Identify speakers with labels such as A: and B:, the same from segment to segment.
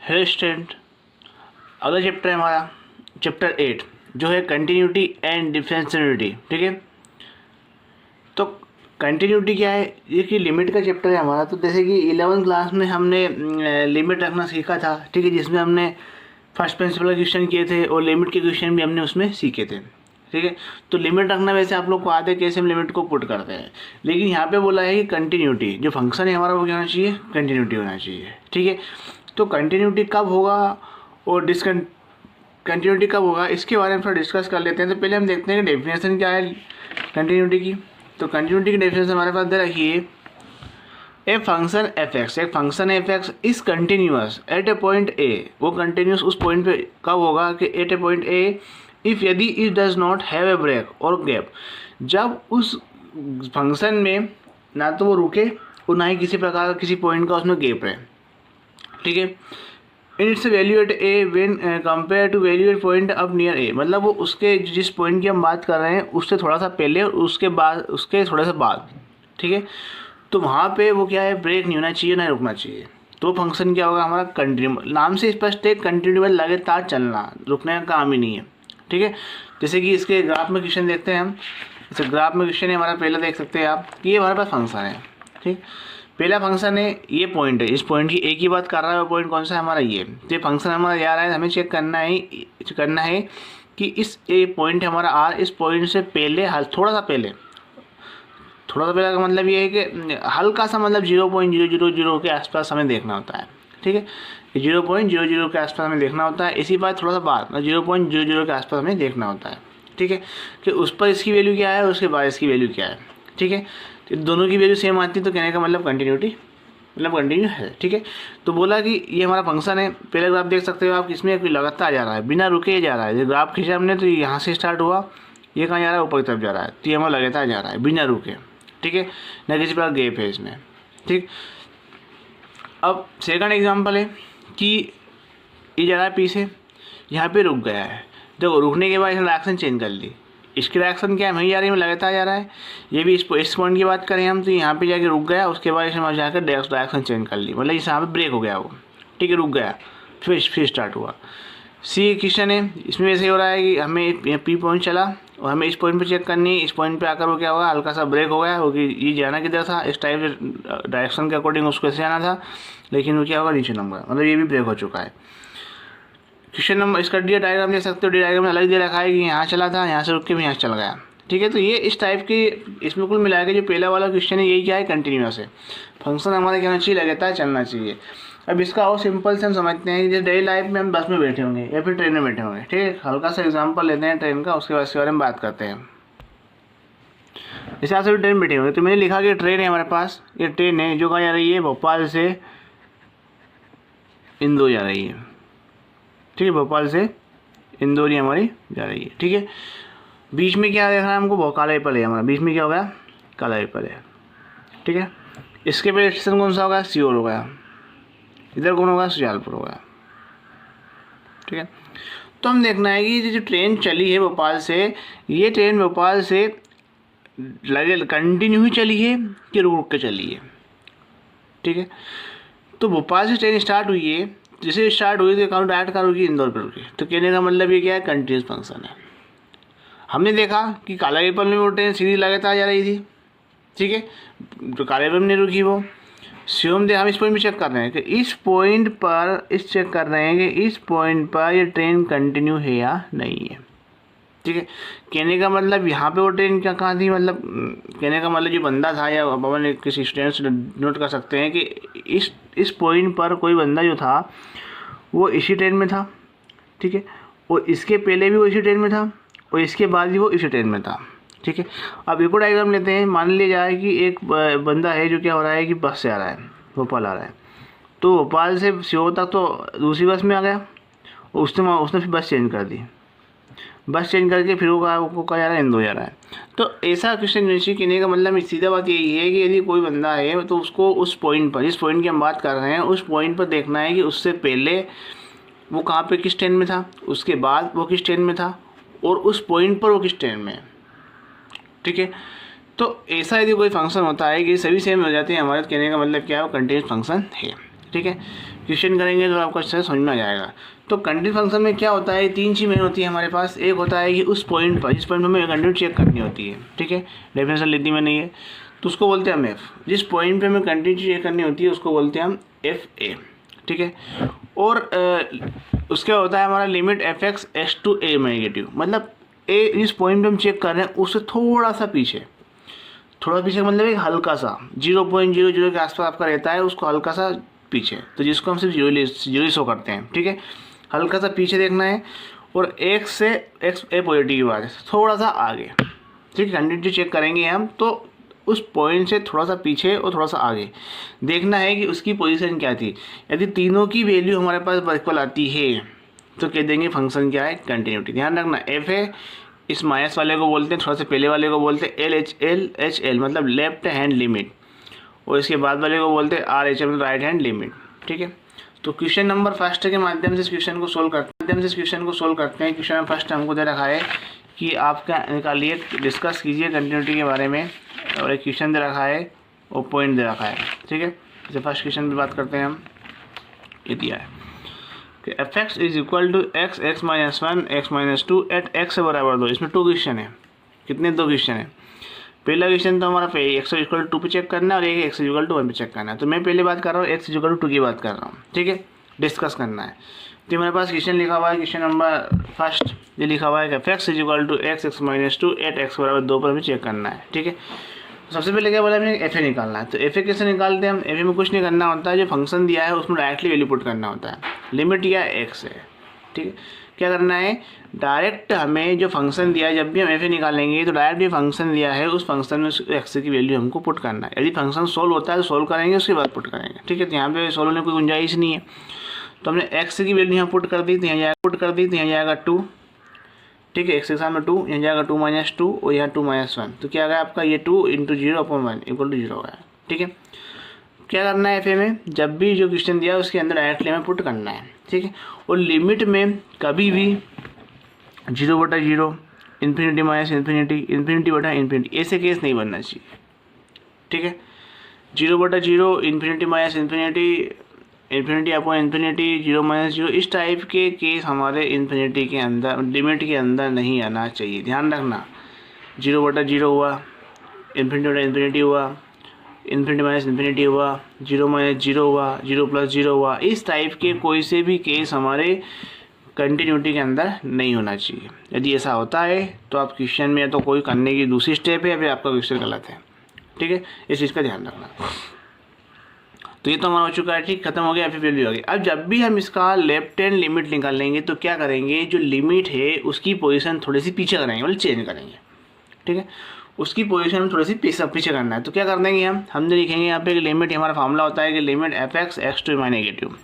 A: Hello student, अगला chapter है हमारा चैप्टर 8 जो है कंटिन्यूटी एंड डिफरेंशिएबिलिटी। ठीक है, तो कंटिन्यूटी क्या है, ये कि लिमिट का चैप्टर है हमारा। तो जैसे कि 11वीं क्लास में हमने लिमिट रखना सीखा था, ठीक है, जिसमें हमने फर्स्ट प्रिंसिपल के क्वेश्चन किए थे और लिमिट के क्वेश्चन भी हमने उसमें सीखे थे। ठीक है, तो लिमिट रखना वैसे आप लोग को आते हैं कैसे हम लिमिट को पुट करते हैं, लेकिन यहाँ पे बोला है कि कंटिन्यूटी जो फंक्शन है हमारा वो क्या होना चाहिए, कंटिन्यूटी होना चाहिए। ठीक है, तो कंटिन्यूटी कब होगा और कंटिन्यूटी कब होगा इसके बारे में थोड़ा डिस्कस कर लेते हैं। तो पहले हम देखते हैं कि डेफिनेशन क्या है कंटिन्यूटी की। तो कंटिन्यूटी की डेफिनेशन हमारे पास दे रखी है, ए फंक्शन एफ एक्स, एक function f x is continuous at a point a. वो कंटिन्यूस उस पॉइंट पे कब होगा कि at a point a if यदि it does not have a break और गैप, जब उस फंक्शन में ना तो वो रुके और ना ही किसी प्रकार का किसी पॉइंट का उसमें गैप रहे। ठीक है, in its value at A when compare to value at point अब नियर ए, मतलब वो उसके जिस पॉइंट की हम बात कर रहे हैं उससे थोड़ा सा पहले और उसके बाद उसके थोड़ा सा बाद। ठीक है, तो वहाँ पे वो क्या है, ब्रेक नहीं होना चाहिए ना रुकना चाहिए। तो फंक्शन क्या होगा हमारा कंटिन्यू, नाम से स्पष्ट है कंटिन्यूअस लगातार चलना, रुकने का काम ही नहीं है। ठीक है, जैसे कि इसके ग्राफ में क्वेश्चन देखते हैं हम। जैसे ग्राफ में क्वेश्चन है हमारा, पहले देख सकते हैं आप कि ये हमारे पास फंक्शन है। ठीक, पहला फंक्शन है, ये पॉइंट है, इस पॉइंट की एक ही बात कर रहा है, वो पॉइंट कौन सा है हमारा ये। तो ये फंक्शन हमारा जा रहा है, हमें चेक करना है कि इस ए पॉइंट हमारा आर, इस पॉइंट से पहले थोड़ा सा पहले का मतलब ये है कि हल्का सा, मतलब 0.000 के आसपास हमें देखना होता है। ठीक है, 0.00 के आसपास हमें देखना होता है। इसी बात थोड़ा सा बाद 0.00 के आसपास हमें देखना होता है। ठीक है, कि उस पर इसकी वैल्यू क्या है, उसके बाद इसकी वैल्यू क्या है। ठीक है, तो दोनों की वैल्यू सेम आती है, तो कहने का मतलब कंटिन्यूटी मतलब कंटिन्यू है। ठीक है, तो बोला कि ये हमारा फंक्शन है। पहले ग्राफ देख सकते हो आप, इसमें लगातार जा रहा है, बिना रुके जा रहा है। जब ग्राफ खींचा हमने तो यहाँ से स्टार्ट हुआ, ये कहाँ जा रहा है, ऊपर की तरफ जा रहा है, तो ये हमारा लगातार जा रहा है बिना रुके। ठीक है, न किसी प्रकार गैप है इसमें। ठीक, अब सेकंड एग्जांपल है कि ये जा रहा है पी से, यहाँ पे रुक गया है। देखो रुकने के बाद इसने डायरेक्शन चेंज कर ली, इसकी डायरेक्शन क्या है, वहीं जा रही है, लगातार जा रहा है। ये भी इस पॉइंट की बात करें हम, तो यहाँ पे जाके रुक गया, उसके बाद इसने वहाँ जाकर डायरेक्शन चेंज कर ली, मतलब इस यहाँ पे ब्रेक हो गया वो। ठीक है, रुक गया, फिर स्टार्ट हुआ। सी क्वेश्चन है, इसमें वैसे हो रहा है कि हमें पी पॉइंट चला और हमें इस पॉइंट पे चेक करनी है। इस पॉइंट पे आकर वो क्या होगा, हल्का सा ब्रेक हो गया, क्योंकि ये जाना किधर था, इस टाइप से डायरेक्शन के अकॉर्डिंग उसको ऐसे जाना था, लेकिन वो क्या होगा, नीचे नंबर, मतलब ये भी ब्रेक हो चुका है। क्वेश्चन नंबर इसका डी डायग्राम देख सकते हो, डी डायग्राम में अलग दे रखा है कि यहाँ चला था, यहाँ से रुक के भी यहाँ चल गया। ठीक है, तो ये इस टाइप की इसमें कुल मिला के जो पहला वाला क्वेश्चन है, यही क्या है, कंटिन्यूअस है। फंक्शन हमारा क्या होना चाहिए, लगातार चलना चाहिए। अब इसका और सिंपल से हम समझते हैं कि जैसे डेली लाइफ में हम बस में बैठे होंगे या फिर ट्रेन में बैठे होंगे। ठीक है, हल्का सा एग्जांपल लेते हैं ट्रेन का, उसके बाद इसके बारे में बात करते हैं। जैसे आप सभी ट्रेन में बैठे होंगे, तो मैंने लिखा कि ट्रेन है हमारे पास, ये ट्रेन है जो कहाँ जा रही है, भोपाल से इंदौर जा रही है। ठीक है, भोपाल से इंदौर ही हमारी जा रही है। ठीक है, बीच में क्या देखना है हमको, काला एप्पल है हमारा, बीच में क्या होगा, काला एप्पल है। ठीक है, इसके पहले स्टेशन कौन सा होगा, सीहोर होगा, इधर कौन होगा, सुजालपुर होगा। ठीक है, तो हम देखना है कि जो ट्रेन चली है भोपाल से, ये ट्रेन भोपाल से लगे कंटिन्यू ही चली है कि रुक के चली है। ठीक है, तो भोपाल से ट्रेन स्टार्ट हुई है, जैसे स्टार्ट हुई तो अकाउंट डायरेक्ट कर रुकी इंदौर पर रुकी, तो कहने का मतलब ये क्या है, कंटिन्यूस फंक्शन है। हमने देखा कि काला एप्पल में वो ट्रेन सीधी लगातार जा रही थी। ठीक है, तो काला एप्पल में नहीं रुकी वो। हम इस पॉइंट पर चेक कर रहे हैं कि इस पॉइंट पर चेक कर रहे हैं कि इस पॉइंट पर ये ट्रेन कंटिन्यू है या नहीं है। ठीक है, कहने का मतलब यहाँ पे वो ट्रेन क्या कहाँ थी, मतलब कहने का मतलब जो बंदा था, या अपन किसी स्टूडेंट से नोट कर सकते हैं कि इस पॉइंट पर कोई बंदा जो था वो इसी ट्रेन में था। ठीक है, और इसके पहले भी वो इसी ट्रेन में था और इसके बाद भी वो इसी ट्रेन में था। ठीक है, अब एक और डायग्राम लेते हैं। मान लिया जाए कि एक बंदा है जो क्या हो रहा है कि बस से आ रहा है, भोपाल आ रहा है, तो भोपाल से सीहोर तक तो दूसरी बस में आ गया, उसने फिर बस चेंज कर दी, बस चेंज करके फिर वो कहा जा रहा है, इंदौर जा रहा है। तो ऐसा क्वेश्चन नीचे कहने का मतलब सीधा बात यही है कि यदि कोई बंदा है तो उसको उस पॉइंट पर, जिस पॉइंट की हम बात कर रहे हैं, उस पॉइंट पर देखना है कि उससे पहले वो कहाँ पे किस ट्रेन में था, उसके बाद वो किस ट्रेन में था, और उस पॉइंट पर वो किस ट्रेन में है। ठीक है, तो ऐसा यदि कोई फंक्शन होता है कि सभी सेम हो जाते हैं हमारे, कहने का मतलब क्या है, वो कंटिन्यूस फंक्शन है। ठीक है, क्वेश्चन करेंगे तो आपको अच्छे से समझ में आ जाएगा। तो कंटिन्यूटी फंक्शन में क्या होता है, 3 चीज़ मेन होती है हमारे पास। एक होता है कि उस पॉइंट पर, जिस पॉइंट पर हमें कंटिन्यूटी चेक करनी होती है, ठीक है, डेफिनेशन लिखनी में नहीं है तो उसको बोलते हैं हम एफ। जिस पॉइंट पे हमें कंटिन्यूटी चेक करनी होती है उसको बोलते हैं हम एफ ए, ठीक है। और उसके होता है हमारा limit F X as to A negative, मतलब ए जिस पॉइंट पे हम चेक कर रहे हैं उससे थोड़ा सा पीछे, थोड़ा पीछे मतलब एक हल्का सा 0.00 के आसपास आपका रहता है, उसको हल्का सा पीछे, तो जिसको हम सिर्फ जीरो शो करते हैं, ठीक है। हल्का सा पीछे देखना है और एक्स से एक्स ए पॉजिटिव की बात है थोड़ा सा आगे, ठीक है। कंटिन्यूटी चेक करेंगे हम तो उस पॉइंट से थोड़ा सा पीछे और थोड़ा सा आगे देखना है कि उसकी पोजीशन क्या थी। यदि तीनों की वैल्यू हमारे पास इक्वल आती है तो कह देंगे फंक्शन क्या है, कंटिन्यूटी। ध्यान रखना एफ है, इस माइनस वाले को बोलते हैं, थोड़ा सा पहले वाले को बोलते हैं एच एल मतलब लेफ्ट हैंड लिमिट, और इसके बाद वाले को बोलते हैं आर एच एल मतलब राइट हैंड लिमिट, ठीक है। तो क्वेश्चन नंबर फर्स्ट के माध्यम से इस क्वेश्चन को सोल्व करते हैं। क्वेश्चन नंबर फर्स्ट हमको दे रखा है कि आपका निकालिए, डिस्कस कीजिए कंटिन्यूटी के बारे में, और एक क्वेश्चन दे रखा है और पॉइंट दे रखा है, ठीक है। जैसे फर्स्ट क्वेश्चन की बात करते हैं हम, ये दिया है कि F x is equal to X X minus 1 X minus 2 at X बराबर 2। इसमें 2 क्वेश्चन है, कितने 2 क्वेश्चन है। पहला क्वेश्चन तो हमारा एक्स इक्वल टू 2 पे चेक करना है और एक एक्स इक्वल टू 1 पे चेक करना है। तो मैं पहले बात कर रहा हूँ एक्स इक्वल टू 2 की बात कर रहा हूँ, ठीक है, डिस्कस करना है। तो हमारे पास क्वेश्चन लिखा हुआ है, क्वेश्चन नंबर फर्स्ट ये लिखा हुआ है कि F x is equal to X X minus 2 at X बराबर 2 पर हमें चेक करना है, ठीक है। सबसे पहले क्या बोला हमने, एफ ए निकालना है। तो एफ ए कैसे निकालते हैं हम, एफ ए में कुछ नहीं करना होता है, जो फंक्शन दिया है उसमें डायरेक्टली वैल्यू पुट करना होता है। लिमिट या एक्स है, ठीक है। क्या करना है, डायरेक्ट हमें जो फंक्शन दिया है, जब भी हम एफ ए निकालेंगे तो डायरेक्ट जो फंक्शन दिया है उस फंक्शन में एक्स की वैल्यू हमको पुट करना है। यदि फंक्शन सोल्व होता है तो सोल्व करेंगे, उसके बाद पुट करेंगे, ठीक है। तो यहाँ पे सोल्व होने की कोई गुंजाइश नहीं है। तो हमने एक्स की वैल्यू यहाँ पुट कर दी, तो यहाँ जाएगा 2, ठीक है, एक्स के सामने 2, यहाँ जाएगा 2 माइनस 2 और यहाँ 2 माइनस 1, तो क्या आ गया आपका ये 2 इंटू 0/1 इक्वल टू 0 है, ठीक है। क्या करना है एफ ए में, जब भी जो क्वेश्चन दिया है उसके अंदर डायरेक्टली हमें पुट करना है, ठीक है। और लिमिट में कभी भी 0/0 इन्फिनिटी माइनस इन्फिनिटी इन्फिनिटी बटा इन्फिनिटी ऐसे केस नहीं बनना चाहिए, ठीक है। 0/0 infinity minus infinity infinity upon infinity 0 minus 0 इस टाइप के केस हमारे इन्फिनिटी के अंदर, लिमिट के अंदर नहीं आना चाहिए। ध्यान रखना 0/0 हुआ, इन्फिनिटी बटा इन्फिनिटी हुआ, इन्फिनिटी माइनस इन्फिनिटी हुआ, 0 माइनस 0 हुआ, 0 प्लस 0 हुआ, इस टाइप के कोई से भी केस हमारे कंटिन्यूटी के अंदर नहीं होना चाहिए। यदि ऐसा होता है तो आप क्वेश्चन में या तो कोई करने की दूसरी स्टेप है या फिर आपका क्वेश्चन गलत है, ठीक है, इस चीज़ का ध्यान रखना। तो ये तो हमारा हो चुका है, ठीक, खत्म हो गया, फिर वैल्यू आ गई। अब जब भी हम इसका लेफ्ट हैंड लिमिट निकालेंगे तो क्या करेंगे, जो लिमिट है उसकी पोजीशन थोड़ी सी पीछे करेंगे, मतलब चेंज करेंगे, ठीक है। उसकी पोजीशन हम थोड़ी सी पीछे करना है। तो क्या कर देंगे हमने लिखेंगे यहाँ पे कि लिमिट, हमारा फार्मूला होता है कि limit F X X to माई नेगेटिव,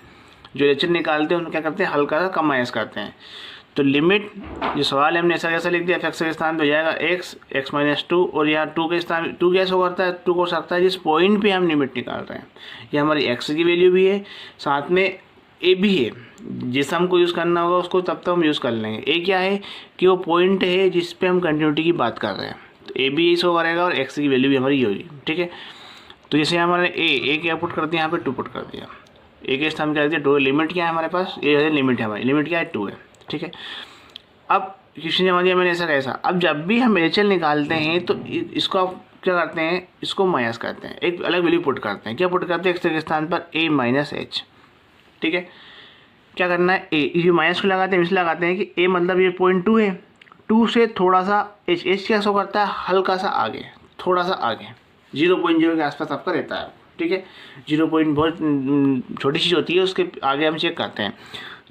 A: जो लेक्चर निकालते हैं उनको क्या करते हैं, हल्का सा कम माइनस करते हैं। तो लिमिट जो सवाल है हमने ऐसा कैसा लिख दिया, एफ एक्स के स्थान पे हो जाएगा एक्स एक्स माइनस 2 और यहाँ 2 के स्थान 2 कैसे हो करता है, 2 हो सकता है जिस पॉइंट पे हम लिमिट निकाल रहे हैं। ये हमारी एक्स की वैल्यू भी है, साथ में ए भी है, जिस हमको यूज़ करना होगा उसको तब तक हम यूज़ कर लेंगे। ए क्या है कि वो पॉइंट है जिस पे हम कंटिन्यूटी की बात कर रहे हैं, तो ए भी शो करेगा और एक्स की वैल्यू भी हमारी होगी, ठीक है। तो जैसे हमारे ए क्या पुट कर दिया, यहाँ पे 2 पुट कर दिया, ए के स्थान क्या दिया 2, लिमिट क्या है हमारे पास, ये लिमिट है हमारी, लिमिट क्या है 2 है, ठीक है। अब क्वेश्चन जमा दिया मैंने ऐसा कैसा, अब जब भी हम एच एल निकालते हैं तो इसको आप क्या करते हैं, इसको माइनस करते हैं, एक अलग वैल्यू पुट करते हैं। क्या पुट करते हैं, एक्स के स्थान पर ए माइनस एच, ठीक है। क्या करना है, ए ये माइनस को लगाते हैं, इसलिए लगाते हैं कि ए मतलब ये 0.2 है, 2 से थोड़ा सा एच क्या शो करता है, हल्का सा आगे, थोड़ा सा आगे 0.0 के आसपास आपका रहता है, ठीक है। 0 बहुत छोटी चीज़ होती है, उसके आगे हम चेक करते हैं।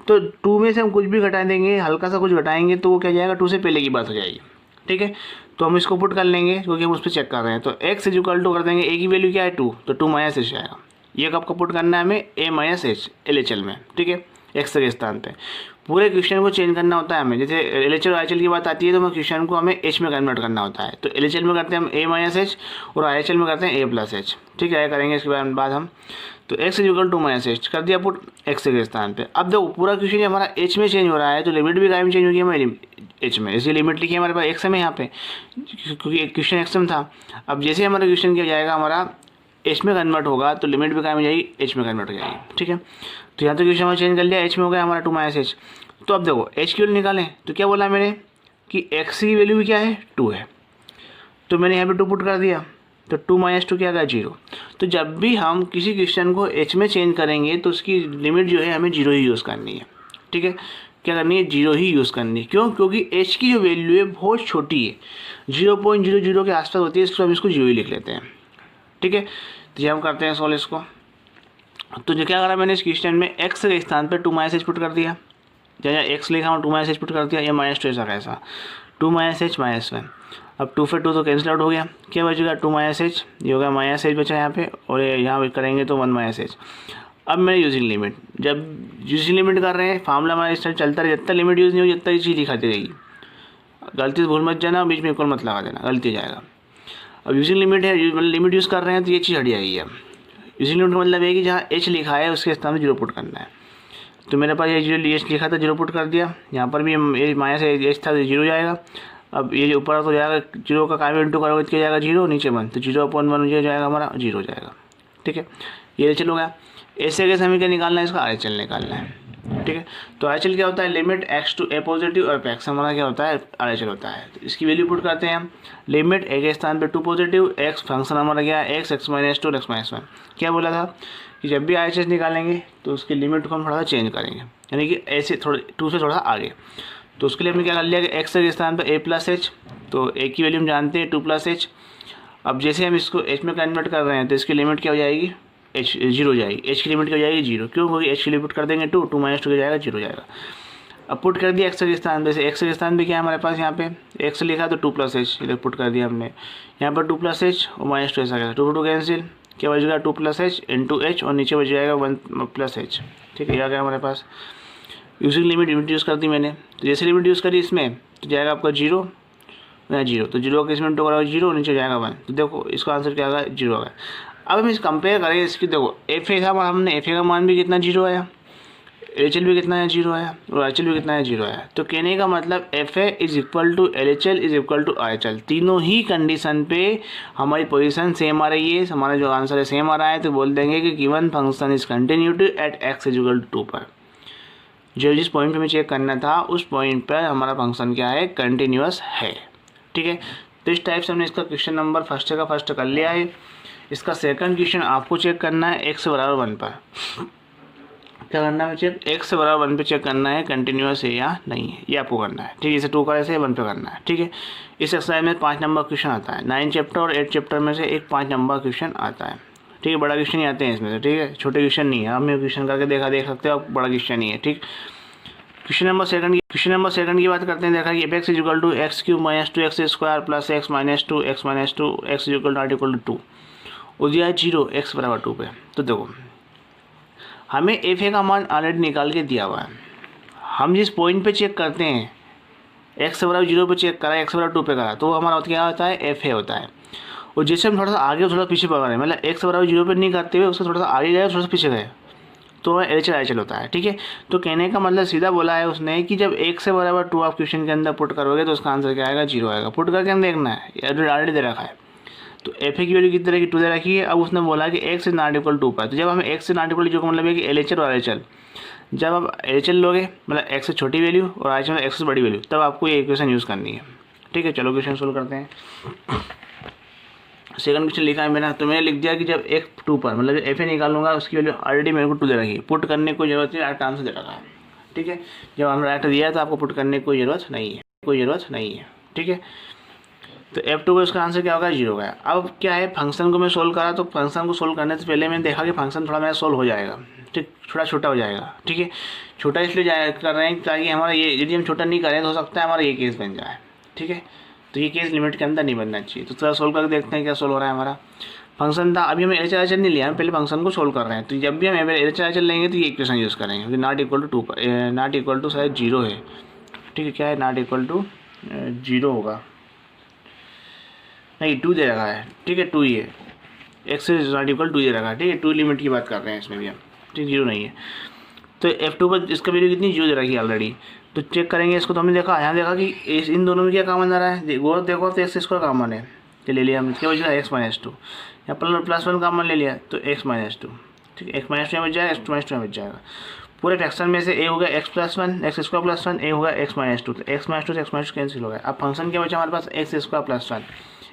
A: तो 2 में से हम कुछ भी घटा देंगे, हल्का सा कुछ घटाएंगे तो वो क्या जाएगा, 2 से पहले की बात हो जाएगी, ठीक है। तो हम इसको पुट कर लेंगे क्योंकि हम उस पर चेक कर रहे हैं। तो एक्स इज इक्वल टू कर देंगे, ए की वैल्यू क्या है 2, तो 2 माइनस एच आएगा। ये कब का पुट करना है हमें, ए माइनस एच LHL में, ठीक है, एक्स के स्थान पे। पूरे क्वेश्चन को चेंज करना होता है हमें, जैसे LHL और IHL की बात आती है तो क्वेश्चन को हमें एच में कन्वर्ट करना होता है। तो LHL में करते हैं हम ए माइनस एच और IHL में करते हैं ए प्लस एच, ठीक है, करेंगे इसके बाद हम। तो X is equal to minus H कर दिया पुट एक्स के स्थान पे। अब देखो पूरा क्वेश्चन हमारा एच में चेंज हो रहा है, तो लिमिट भी काय में चेंज होगी हमारी एच में, इसलिए लिमिट लिखी हमारे पास एक्स में यहाँ पे, क्योंकि क्वेश्चन एक्स में था। अब जैसे हमारा क्वेश्चन क्या जाएगा, हमारा एच में कन्वर्ट होगा तो लिमिट भी क्या हो जाएगी, एच में कन्वर्ट हो जाएगी। ठीक है, तो यहाँ तो क्वेश्चन हमारा चेंज कर लिया, एच में हो गया हमारा 2 माइनस एच। तो अब देखो एच की वैल्यू निकालें तो क्या बोला मैंने कि एक्स की वैल्यू भी क्या है, 2 है, तो मैंने यहाँ पे 2 पुट कर दिया, तो 2 माइनस 2 क्या आ गया, 0। तो जब भी हम किसी क्वेश्चन को एच में चेंज करेंगे तो उसकी लिमिट जो है हमें 0 ही यूज़ करनी है। ठीक है, क्या करनी है, 0 ही यूज़ करनी है। क्यों, क्योंकि एच की जो वैल्यू है बहुत छोटी है, 0.00 के आसपास होती है, इसको हम इसको 0 ही लिख लेते हैं। ठीक है, तो ये हम करते हैं सॉल्व इसको। तो जो क्या करा मैंने इस क्वेश्चन में एक्स के स्थान पर 2 माइनस एच पुट कर दिया, जहाँ एक्स लिखा हूँ 2 माइनस एच पुट कर दिया, या माइनस 2 ऐसा कैसा, 2 माइनस एच माइनस 1। अब 2 से 2 तो कैंसिल आउट हो गया, क्या बचेगा, 2 माइनस एच, ये हो गया माइनस एच बचा यहाँ पे, और यहाँ पे करेंगे तो 1 माइनस एच। अब मैंने यूजिंग लिमिट, जब यूजिंग लिमिट कर रहे हैं फार्मूला हमारा इस टाइम चलता रहे, जितना लिमिट यूज़ नहीं हो जितना चीज़ लिखाती रहेगी, गलती से भूल मत जाना, बीच में इक्वल मत लगा देना, गलती हो जाएगा। अब यूजिंग लिमिट है, मतलब लिमिट यूज़ कर रहे हैं तो ये चीज़ हट जाएगी। अब यूजिंग लिमिट का मतलब है कि जहाँ एच लिखा है उसके स्थान में 0 पुट करना है। तो मेरे पास ये 0 एच लिखा था, 0 पुट कर दिया, यहाँ पर भी ये माइनस एच था तो 0 जाएगा। अब ये जो ऊपर तो जाएगा 0 का काम इंटू करोगे तो क्या जाएगा, 0, नीचे 1, तो 0/1 जो जाएगा हमारा 0 हो जाएगा। ठीक है, ये एच एल हो गया। ऐसे कैसे हमें क्या निकालना है, इसका आर एच एल निकालना है। ठीक है, तो आर एच एल क्या होता है, limit X to A positive और एक्स हमारा क्या होता है, आर एच एल होता है। तो इसकी वैल्यू पुट करते हैं हम, लिमिट ए के स्थान पर 2 पॉजिटिव, एक्स फंक्शन हमारा क्या है, एक्स माइनस 2 एक्स माइनस 1। क्या बोला था कि जब भी आर एच एल निकालेंगे तो उसकी लिमिट को हम थोड़ा सा चेंज करेंगे, यानी कि ऐसे थोड़े 2 से थोड़ा सा आगे। तो उसके लिए हमने क्या कर लिया कि एक्स के स्थान पर ए प्लस एच, तो ए की वैल्यू हम जानते हैं 2 प्लस एच। अब जैसे हम इसको एच में कन्वर्ट कर रहे हैं तो इसकी लिमिट क्या हो जाएगी, एच 0 हो जाएगी, एच की लिमिट क्या हो जाएगी 0। क्यों, क्योंकि एच की लिमिट कर देंगे 2 माइनस 2 हो जाएगा 0 हो जाएगा। अब पुट कर दिया एक्स के स्थान पे, एक्स के स्थान पे क्या है हमारे पास, यहाँ पे एक्स लिखा तो 2 प्लस एच इधर पुट कर दिया हमने, यहाँ पर 2 प्लस एच और माइनस 2 ऐसा गया, 2 2 कैंसिल, क्या बचेगा 2 प्लस एच इंटू एच, और नीचे बच जाएगा 1 प्लस एच। ठीक है, ये आ गया हमारे पास। यूजिंग लिमिट यूज़ कर दी मैंने, तो जैसे लिमिट यूज़ करी इसमें तो जाएगा आपका 0 या 0, तो 0 का इसमें टोकरा 0, नीचे जाएगा 1, तो देखो इसका आंसर क्या आएगा, 0 आ गया। अब हम इस कंपेयर करें इसकी, देखो एफ ए था हमने, एफ ए का मान भी कितना 0 आया, एच एल भी कितना है 0 आया, और एच एल भी कितना है 0 आया। तो कहने का मतलब F A is equal to L H L is equal to R H L, तीनों ही कंडीशन पे हमारी पोजीशन सेम आ रही है, हमारा जो आंसर है सेम आ रहा है। तो बोल देंगे कि given function is continuity at X is equal to 2 पर, जो जिस पॉइंट पे हमें चेक करना था उस पॉइंट पर हमारा फंक्शन क्या है, कंटिन्यूअस है। ठीक है, तो इस टाइप से हमने इसका क्वेश्चन नंबर फर्स्ट का फर्स्ट कर लिया है। इसका सेकंड क्वेश्चन आपको चेक करना है एक्स बराबर 1 पर, क्या करना है चेक, एक्स बराबर 1 पे चेक करना है कंटिन्यूअस है या नहीं है, ये आपको करना है। ठीक है, जैसे 2 का ऐसे 1 पे करना है। ठीक है, इस एक्सरसाइज में 5 नंबर क्वेश्चन आता है, 9 चैप्टर और 8 चैप्टर में से एक 5 नंबर क्वेश्चन आता है। ठीक है, बड़ा क्वेश्चन ही आते हैं इसमें से। ठीक है, छोटे क्वेश्चन नहीं है, हमने क्वेश्चन करके देख सकते हो आप, बड़ा क्वेश्चन नहीं है। ठीक, क्वेश्चन नंबर सेकंड की बात करते हैं। देखा कि F x is equal to X cube minus 2 X square plus X minus 2 X is equal to not equal to 2, और दिया है 0 एक्स बराबर 2 पे। तो देखो हमें एफ ए का मान ऑलरेडी निकाल के दिया हुआ है, हम जिस पॉइंट पे चेक करते हैं एक्स बराबर 0 पे चेक करा, एक्स बराबर 2 पे करा, तो हमारा क्या होता है, एफ ए होता है। और जैसे हम थोड़ा सा आगे थोड़ा पीछे पकड़ रहे हैं, मतलब एक्स बराबर 0 पे नहीं करते हुए उसको थोड़ा सा आगे गए थोड़ा सा पीछे गए, तो एच एल होता है। ठीक है, तो कहने का मतलब सीधा बोला है उसने कि जब एक से बराबर 2 आप क्वेश्चन के अंदर पुट करोगे तो उसका आंसर क्या आएगा, 0 आएगा। पुट करके हम देखना है, ऑलरेडी दे रखा है। तो एफ ए की वैल्यू कितनी तरह की 2 दे रखी है। अब उसने बोला कि एक्स इज नॉट इक्वल 2 पर, तो जब हमें एक्स से नॉट इक्वल 0 का मतलब है कि एल एच एल और आर एच एल, जब आप एल एच एल लोगे मतलब एक्स से छोटी वैल्यू और आर एच एल एक्स से बड़ी वैल्यू, तब आपको ये इक्वेशन यूज़ करनी है। ठीक है, चलो क्वेश्चन सोल्व करते हैं। सेकंड क्वेश्चन लिखा है मैंने, तो मैंने लिख दिया कि जब एक 2 पर मतलब एफ ए निकालूंगा उसकी वैल्यू ऑलरेडी मेरे को 2 दे रखी है, पुट करने की कोई जरूरत नहीं, राइट आंसर दे रखा है। ठीक है, जब हमने राइट दिया है तो आपको पुट करने की कोई ज़रूरत नहीं है। ठीक है, तो F2 का उसका आंसर क्या होगा, 0 गया। अब क्या है, फंक्शन को मैं सोल्व करा, तो फंक्शन को सोल्व करने से पहले मैंने देखा कि फंक्शन थोड़ा मेरा सोल्व हो जाएगा। ठीक, थोड़ा छोटा हो जाएगा। ठीक है, छोटा इसलिए कर रहे हैं ताकि हमारा ये, यदि हम छोटा नहीं करें तो हो सकता है हमारा ये केस बन जाए। ठीक है, तो ये केस लिमिट के अंदर नहीं बनना चाहिए। तो थोड़ा सोल्व करके देखते हैं क्या सोल्व हो रहा है हमारा। फंक्शन था, अभी हमें एल एच नहीं लिया, हम पहले फंक्शन को सोल्व कर रहे हैं। तो जब भी हम एल एच लेंगे तो ये इक्वेशन यूज़ करेंगे, क्योंकि नॉट इक्वल टू 2 पर, नॉट इक्वल टू शायद 0 है। ठीक है, क्या है, नॉट इक्वल टू 0 होगा, नहीं 2 दे रखा है। ठीक है, 2 ही है, एक्स इज नॉट इक्वल 2 दे रखा है। ठीक है, 2 लिमिट की बात कर रहे हैं इसमें भी हम। ठीक, 0 नहीं है। तो F2 पर इसका वैल्यू कितनी 0 दे रखी है ऑलरेडी। तो चेक करेंगे इसको, तो हमने देखा यहाँ देखा कि इन दोनों में क्या कॉमन आ रहा है, देखो तो एक्स स्क्वायर कॉमन है, के ले लिया हमने, क्या बच गया x-2, यहाँ पर +1 का मान ले लिया तो x-2, ठीक है, x-2 यहाँ बच जाएगा, x-2 यहाँ बच जाएगा। पूरे फ्रैक्शन में से a हो गया x+1 x²+1, a होगा x-2, तो x-2 से x-2 कैंसिल हो गया। अब फंक्शन क्या बचा हमारे पास x²+1।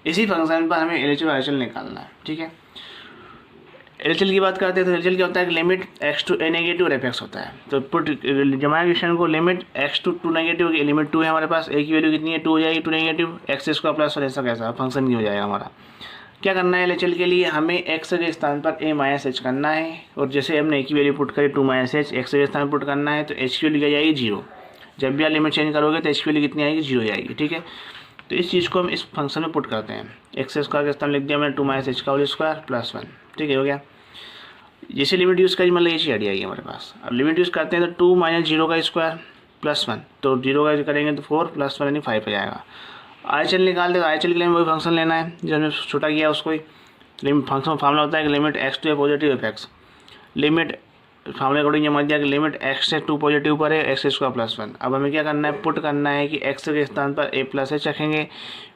A: इसी फंक्शन पर हमें LHL और RHL निकालना है, ठीक है। LHL की बात करते हैं तो LHL क्या होता है कि limit x to a negative और f(x) होता है। तो पुट जमाया क्वेश्चन को लिमिट x टू नेगेटिव की लिमिट 2 है हमारे पास, a की वैल्यू कितनी है 2 हो जाएगी, 2 नेगेटिव x²+1 ऐसा कैसा फंक्शन की हो जाएगा हमारा। क्या करना है LHL के लिए, हमें x के स्थान पर a माइनस h करना है, और जैसे हमने a की वैल्यू पुट करी 2 माइनस h, x के स्थान पुट करना है तो h की वैल्यू क्या जाएगी 0। जब भी आप लिमिट चेंज करोगे तो h की वैल्यू कितनी आएगी 0 जाएगी, ठीक है। तो इस चीज़ को हम इस फंक्शन में पुट करते हैं, x² के स्थान लिख दिया मैंने 2 माइनस h का होल स्क्वायर +1, ठीक है, हो गया। जैसे लिमिट यूज़ करी मतलब ये चीज़ आएगी हमारे पास। अब लिमिट यूज़ करते हैं तो 2 माइनस 0 का स्क्वायर +1, तो 0 का करेंगे तो 4 +1 यानी 5 हो जाएगा। RHL निकाल दे तो RHL के लिए वही फंक्शन लेना है जो हमने छोटा किया उसको ही। लिमिट फंक्शन में फार्मूला होता है कि limit x to a positive f(x), limit फार्मूले अकॉर्डिंग ये मान दिया कि लिमिट x से 2 पॉजिटिव पर है x²+1। अब हमें क्या करना है, पुट करना है कि x के स्थान पर a+h रखेंगे,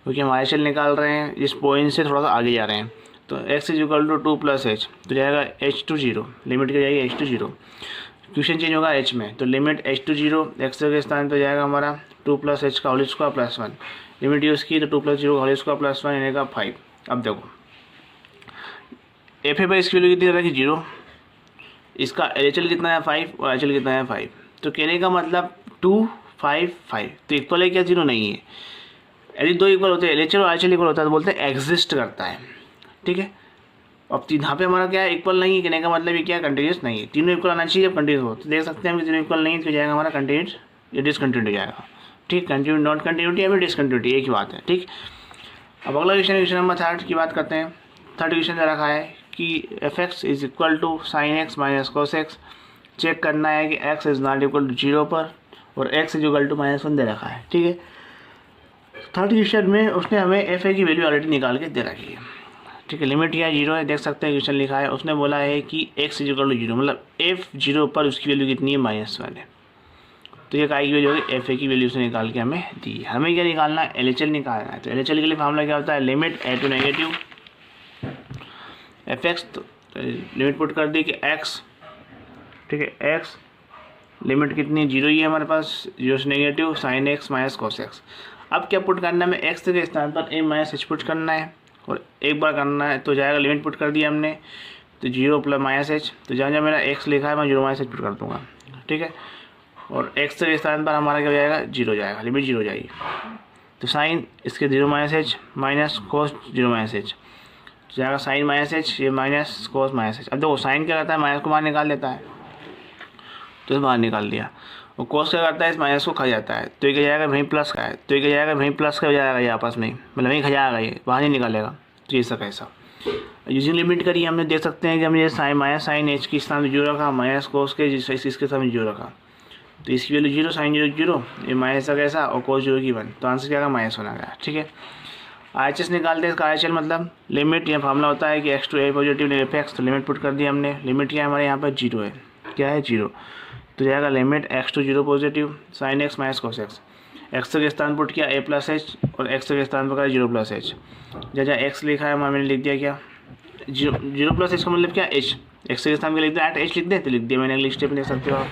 A: क्योंकि हम RHL निकाल रहे हैं, इस पॉइंट से थोड़ा सा आगे जा रहे हैं। तो x = 2 + h तो जाएगा h टू 0, लिमिट क्या जाएगी h टू 0, क्वेश्चन चेंज होगा h में, तो लिमिट h टू 0 x के स्थान पर जाएगा हमारा 2 + h का होल स्क्वायर +1, लिमिट यूज़ की तो 2 + 0 का होल स्क्वायर +1 यानी का 5। अब देखो एफ पर इसकी वैल्यू कितनी रखी 0, इसका LHL कितना है 5 और RHL कितना है 5, तो कहने का मतलब 2 5 5 तो इक्वल है क्या 0 नहीं है। यदि दो इक्वल होते हैं LHL और RHL इक्वल होता है तो बोलते हैं एग्जिस्ट करता है, ठीक है। अब यहाँ पे हमारा क्या है इक्वल नहीं है, कहने का मतलब ये क्या कंटिन्यूस नहीं है, तीनों इक्वल आना चाहिए, अब कंटिन्यूस हो तो देख सकते हैं हम कि तीनों इक्वल नहीं है तो जाएगा हमारा कंटिन्यूस या डिसकंटिन्यूटी जाएगा, ठीक। कंटिन्यू नॉट कंटिन्यूटी या फिर डिसकंटिन्यूटी एक ही बात है, ठीक। अब अगला क्वेश्चन नंबर 3 की बात करते हैं। 3rd क्वेश्चन दे रखा है कि f(x) = sin x - cos x। Check करना है कि x is not equal to 0 पर और x = -1 दे रखा है, ठीक है। 3rd क्वेश्चन में उसने हमें f(a) की वैल्यू ऑलरेडी निकाल के दे रखी है, ठीक है। लिमिट क्या 0 है, देख सकते हैं क्वेश्चन लिखा है, उसने बोला है कि x = 0 मतलब f(0) पर उसकी वैल्यू कितनी है -1 है, तो ये काय की वैल्यू होगी f(a) की वैल्यू से निकाल के हमें दी है। हमें क्या निकालना है LHL निकालना है, तो LHL के लिए फार्मूला क्या होता है limit a to negative f(x), तो लिमिट पुट कर दी कि x, ठीक है, x लिमिट कितनी 0 ही है हमारे पास, 0 से negative sin x - cos x। अब क्या पुट करना है, हमें x के स्थान पर a - h पुट करना है और एक बार करना है तो जाएगा, लिमिट पुट कर दिया हमने तो 0 + -h, तो जहाँ जहाँ मेरा x लिखा है मैं 0 - h पुट कर दूँगा, ठीक है। और x के स्थान पर हमारा क्या हो जाएगा 0 जाएगा, लिमिट 0 जाएगी, तो साइन इसके 0 - h माइनस कोस 0 - h जाएगा, साइन -h ये माइनस कोस -h। अब देखो साइन क्या करता है माइनस को बाहर निकाल लेता है, तो इसे बाहर निकाल दिया, और कोस क्या करता है इस माइनस को खा जाता है, तो ये क्या जाएगा वहीं प्लस का है, तो ये क्या जाएगा वहीं प्लस का हो जाएगा, ये आपस में मतलब वहीं खा जाएगा, ये बाहर नहीं निकालेगा, तो ये सब ऐसा यूजिंग लिमिट करिए हमने, देख सकते हैं कि हमने साइन h के स्थान में 0 रखा, माइनस कोस के इसके स्थान में 0 रखा, तो इसकी वैल्यू 0, साइन 0 0, ये माइनस का कैसा और कोस 0 की 1, तो आंसर क्या होगा -1 आ गया, ठीक है। RHS निकालते हैं, इसका RHL मतलब लिमिट, यह फार्मूला होता है कि x to a positive f(x), तो लिमिट पुट कर दी हमने, लिमिट क्या है हमारे यहाँ पर 0 है, क्या है 0, तो जाएगा limit x to 0 positive sin x - cos x। x के स्थान पुट किया a+h और x के स्थान पर करा 0+h, जहाँ x लिखा है मैंने लिख दिया क्या 0+h का मतलब क्या h, x के स्थान पर लिख दिया h लिख दे, तो लिख दिया मैंने, अगली स्टेप देख सकते हो आप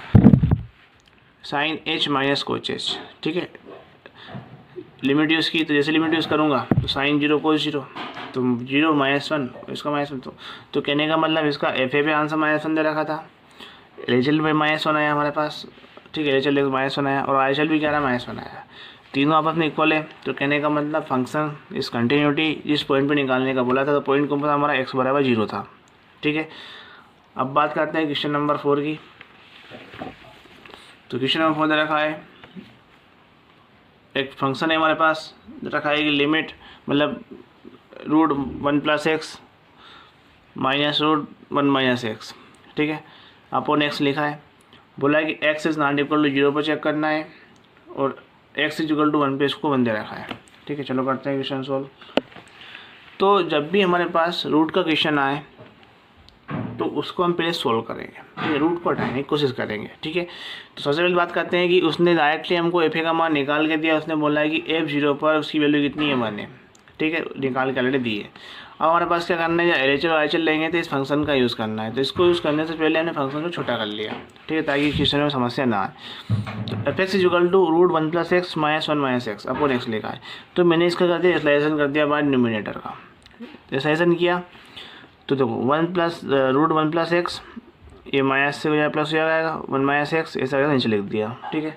A: sin h - cos h, ठीक है। लिमिट यूज़ की तो जैसे लिमिट यूज़ करूँगा तो साइन 0 कोस 0, तो 0 -1 इसका -1, तो कहने का मतलब इसका f(a) पे आंसर -1 दे रखा था, LHL पे -1 आया हमारे पास, ठीक है, LHL -1 आया और RHL भी कह रहा है -1 आया, तीनों आपस में इक्वल है, तो कहने का मतलब फंक्शन इस कंटिन्यूटी इस पॉइंट पे निकालने का बोला था, तो पॉइंट कौन सा हमारा x = 0 था, ठीक है। अब बात करते हैं क्वेश्चन नंबर 4 की। तो क्वेश्चन नंबर 4 दे रखा है, एक फंक्शन है हमारे पास रखा है कि लिमिट मतलब √1 + x माइनस √1 - x, ठीक है, अपॉन x लिखा है, बोला है कि x is not equal to 0 पर चेक करना है और x = 1 पे इसको 1 दे रखा है, ठीक है। चलो करते हैं क्वेश्चन सॉल्व। तो जब भी हमारे पास रूट का क्वेश्चन आए तो उसको हम पहले सोल्व करेंगे, ठीक है, रूट को हटाने की कोशिश करेंगे, ठीक है। तो सबसे पहले बात करते हैं कि उसने डायरेक्टली हमको f(a) का मान निकाल के दिया, उसने बोला है कि f(0) पर उसकी वैल्यू कितनी है 1 है, ठीक है, निकाल के ऑलरेडी दी है। अब हमारे पास क्या करना है, LHS और IHL लेंगे तो इस फंक्शन का यूज़ करना है। तो इसको यूज़ करने से पहले हमने फंक्शन को छोटा कर लिया, ठीक है, ताकि क्वेश्चन में समस्या ना आए। तो fx is equal to √1 + x - 1 - x upon x लिखा है। तो मैंने इसका कर दिया स्लाइजेशन कर दिया बाय न्यूमिनेटर का। स्लाइजेशन किया तो देखो 1 + √1 + x, ये माइनस से हो जाएगा प्लस हो जाएगा 1 - x, ऐसा करके नीचे लिख दिया, ठीक है।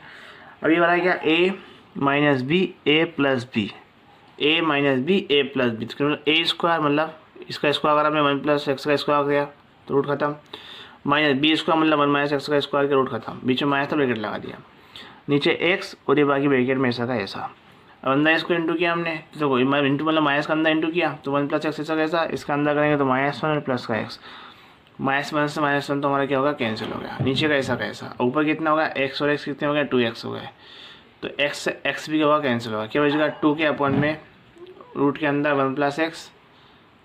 A: अब ये बना क्या, a - b a + b, a - b a + b, तो मतलब a² मतलब इसका स्क्वायर अगर आपने 1 + x का स्क्वायर किया तो रूट खत्म, -b² मतलब 1 - x का स्क्वायर के रूट खत्म, बीच में माइनस था ब्रैकेट लगा दिया, नीचे x और ये बाकी ब्रैकेट में ऐसा का ऐसा। अब अंदर इसको इंटू किया हमने, तो इंटू मतलब माइनस का अंदर इंटू किया तो 1 + x ऐसा कैसा, इसका अंदर करेंगे तो -1 और प्लस का x, -1 से -1 तो हमारा क्या होगा, कैंसिल हो गया, नीचे का ऐसा कैसा, ऊपर कितना होगा x और x कितने हो गए 2x हो गए, तो x से x भी होगा कैंसिल होगा, क्या बचेगा 2 के अपॉन में रूट के अंदर 1 + x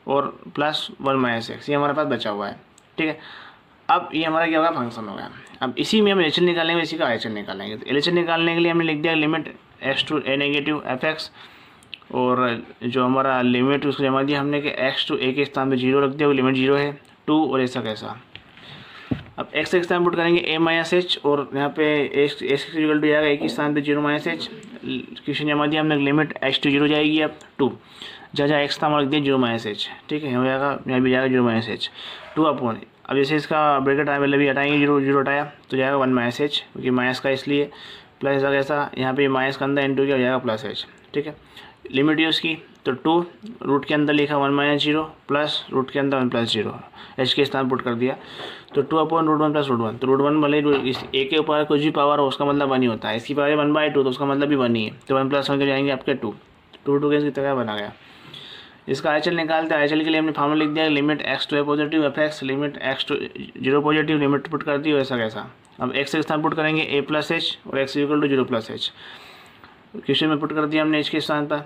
A: और प्लस 1 - x, ये हमारे पास बचा हुआ है, ठीक है। अब ये हमारा क्या होगा, फंक्शन हो गया। अब इसी में हम LHS निकालेंगे, इसी का IHL निकालेंगे। तो LHS निकालने के लिए हमने लिख दिया limit x to a negative fx, और जो हमारा लिमिट उसको जमा दिया हमने कि x to a के स्थान पे 0 रख दिया, वो लिमिट 0 है 2 और ऐसा कैसा। अब x के स्थान पुट करेंगे a - h, और यहाँ पे x इक्वल टू जाएगा a के स्थान पे 0 - h, क्वेश्चन जमा दिया हमने लिमिट x to 0 जाएगी अब 2, जहाँ x था हमारा रख दिया 0 - h, ठीक है, हो जाएगा यहाँ भी जाएगा 0 - h 2 अपॉन, अब जैसे इसका ब्रैकेट पहले भी हटाएंगे 0 हटाया तो जाएगा 1 - h, क्योंकि माइनस का इसलिए प्लस ऐसा कैसा, यहाँ पे माइनस का अंदर इंटू किया हो जाएगा प्लस h, ठीक है। लिमिट यूज़ की तो 2 रूट के अंदर लिखा 1 - 0 प्लस रूट के अंदर 1 + 0, h के स्थान पुट कर दिया तो 2 अपॉन √1 + √1, तो √1 भले इस a के ऊपर कुछ भी पावर हो उसका मतलब 1 ही होता है, इसकी पावर 1/2 तो उसका मतलब भी 1 ही है, तो 1 + 1 के जाएंगे आपके 2 के इसकी तरह बना गया। इसका IHL निकालते हैं, IHL के लिए हमने फार्मूला लिख दिया limit x to a positive fx, limit x to 0 positive, limit put कर दी वैसा कैसा। अब x के स्थान पुट करेंगे a + h और x equal to 0 + h, question में पुट कर दिया हमने h के स्थान पर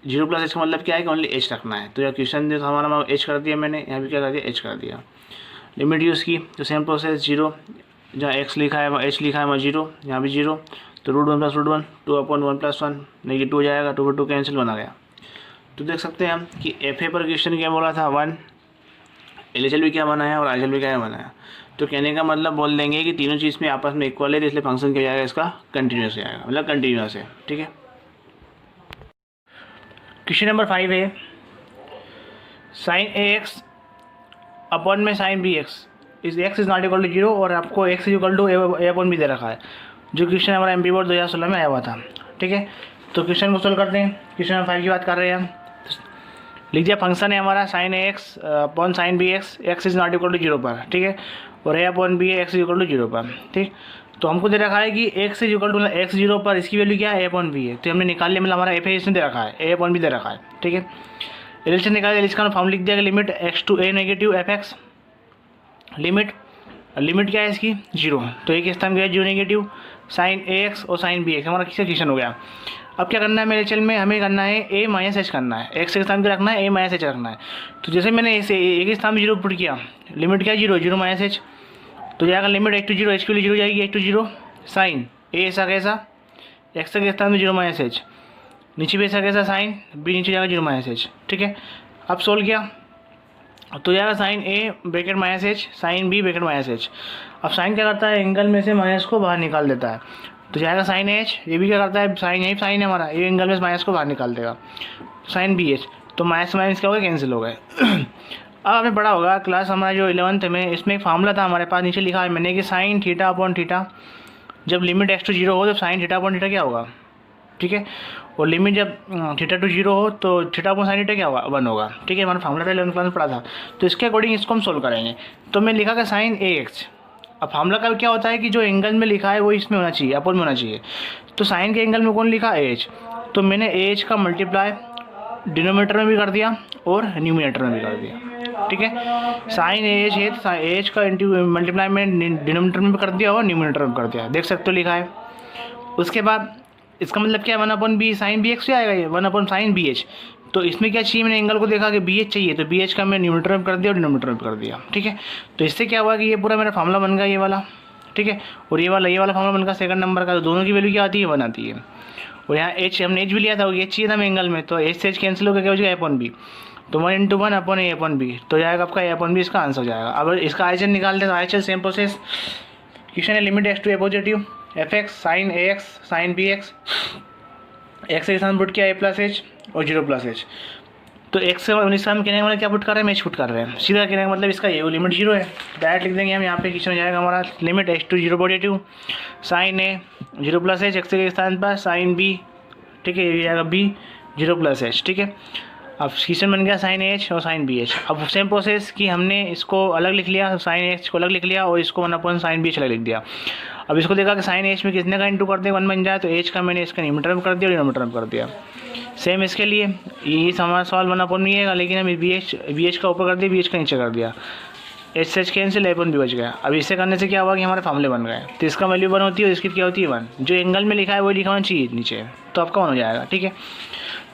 A: 0 + h का मतलब क्या है कि ओनली h रखना है, तो यह क्वेश्चन जो हमारा h कर दिया मैंने, यहाँ भी क्या कर दिया h कर दिया। लिमिट यूज़ की तो सेम प्रोसेस 0, जहाँ x लिखा है h लिखा है वहाँ 0, यहाँ भी 0, तो √1 + √1 2 अपॉन 1 + 1 नेगेटिव 2 जाएगा, 2 पर 2 कैंसिल बना गया। तो देख सकते हैं हम कि FA पर क्वेश्चन क्या बोला था 1, LHL भी क्या बनाया और IHL भी क्या बनाया। तो कहने का मतलब बोल देंगे कि तीनों चीज़ में आपस में इक्वल है, इसलिए फंक्शन क्या जाएगा इसका कंटिन्यूस जाएगा, मतलब कंटिन्यूस है, ठीक है। क्वेश्चन नंबर 5 है sin AX अपॉन में sin BX इस x is not equal to 0 और आपको x इक्वल टू a/b दे रखा है, जो क्वेश्चन हमारा MP बोर्ड 2016 में आया हुआ था, ठीक है। तो क्वेश्चन को सोल्व करते हैं। क्वेश्चन नंबर 5 की बात कर रहे हैं हम, लिख दिया फंक्शन है हमारा sin AX upon sin BX, x is not equal to 0 पर, ठीक है, और a/b x इक्वल टू 0 पर, ठीक। तो हमको दे रखा है कि x is equal to x 0 पर इसकी वैल्यू क्या है a/b है, तो हमने निकाल लिया, मतलब हमारा f इसने दे रखा है a/b दे रखा है, ठीक है। LHS निकाल, इसका फॉर्म लिख दिया कि limit x to a negative fx, limit क्या है इसकी 0, तो एक स्थान गया 0 नेगेटिव sin AX और sin BX, हमारा किसका क्वेश्चन हो गया। अब क्या करना है मेरे LHS में, हमें करना है a - h करना है, x के स्थान पे रखना है a - h रखना है। तो जैसे मैंने इसे एक स्थान में 0 पुट किया, लिमिट क्या 0 - h, तो जाएगा लिमिट x to 0 h के लिए 0 जाएगी, x to 0 sin a ऐसा कैसा, x के स्थान में 0 - h, नीचे भी ऐसा कैसा sin b नीचे जाएगा 0 - h, ठीक है। अब सोल्व किया तो जाएगा sin a bracket -h sin b bracket -h। अब साइन क्या करता है, एंगल में से माइनस को बाहर निकाल देता है, तो जाएगा sin h, ये भी क्या करता है साइन, यही साइन है हमारा, ये एंगल में माइनस को बाहर निकाल देगा, sin bh, तो माइनस माइनस क्या हो गया, कैंसिल हो गए। अब हमें पढ़ा होगा क्लास हमारा जो 11th में, इसमें एक फार्मूला था हमारे पास, नीचे लिखा है मैंने कि sin थीटा अपॉन थीटा, जब लिमिट x to 0 हो तो sin थीटा अपॉन थीटा क्या होगा, ठीक है, और लिमिट जब थीटा टू 0 हो तो थीटा अपॉन sin थीटा क्या होगा 1 होगा, ठीक है। हमारा फार्मूला था 11th क्लास में पढ़ा था, तो इसके अकॉर्डिंग इसको हम सोल्व करेंगे। तो मैं लिखा कि sin AX, अब फार्मूला का क्या होता है कि जो एंगल में लिखा है वो इसमें होना चाहिए, अपॉन में होना चाहिए, तो साइन के एंगल में कौन लिखा AH, तो मैंने AH का मल्टीप्लाई डिनोमिनेटर में भी कर दिया और न्यूमिनेटर में भी कर दिया, ठीक है। साइन AH है तो AH का मल्टीप्लाई में डिनोमिनेटर में भी कर दिया और न्यूमिनेटर में कर दिया, देख सकते हो लिखा है। उसके बाद इसका मतलब क्या है 1/b sin BX से आएगा, ये 1/ sin BH, तो इसमें क्या चाहिए, मैंने एंगल को देखा कि BH चाहिए, तो BH का मैं न्यूमिनेटर में कर दिया और डिनोमिनेटर में कर दिया, ठीक है। तो इससे क्या हुआ कि ये पूरा मेरा फार्मूला बन गया ये वाला, ठीक है। और ये वाला फॉर्मूला बनकर सेकंड नंबर का, तो दोनों की वैल्यू क्या आती है, 1 आती है। और यहाँ एच हमने एच भी लिया था, एच चाहिए था हमें एंगल में, तो एच से एच कैंसिल हो गया, क्या हो जाएगा A/B, तो 1/1/A/B, तो जाएगा आपका A/B, इसका आंसर हो जाएगा। अब इसका आईएचएल निकालते हैं, तो आईएचएल सेम प्रोसेस, क्वेश्चन है limit x to A positive fx sin ax sin bx, x के स्थान पुट किया a+h और 0+h, तो x से स्थान कहने का मतलब क्या पुट कर रहे हैं, मैच पुट कर रहे हैं, सीधा कहने का मतलब इसका ये लिमिट 0 है, डायरेक्ट लिख देंगे हम यहाँ पे। क्वेश्चन हो जाएगा हमारा limit x to 0 positive sin a 0+h, x के स्थान पर sin b, ठीक है, ये जाएगा b 0+h, ठीक है। अब क्वेश्चन बन गया sin h और sin bh। अब सेम प्रोसेस कि हमने इसको अलग लिख लिया, sin h को अलग लिख लिया और इसको 1/sin bh अलग लिख दिया। अब इसको देखा कि sin h में कितने का इंटू कर दे 1 बन जाए, तो h का मैंने इसका न्यूमरेटर में कर दिया और डिनोमिनेटर में कर दिया। सेम इसके लिए ये हमारा सवाल 1/नहीं है, लेकिन हम bh का ऊपर कर दिया, bh का नीचे कर दिया, h से h कैंसिल, A/B बच गया। अब इसे करने से क्या हुआ कि हमारे फार्मूले बन गए, तो इसका वैल्यू 1 होती है और इसकी क्या होती है 1, जो एंगल में लिखा है वही लिखा होना चाहिए नीचे, तो आपका 1 हो जाएगा, ठीक है।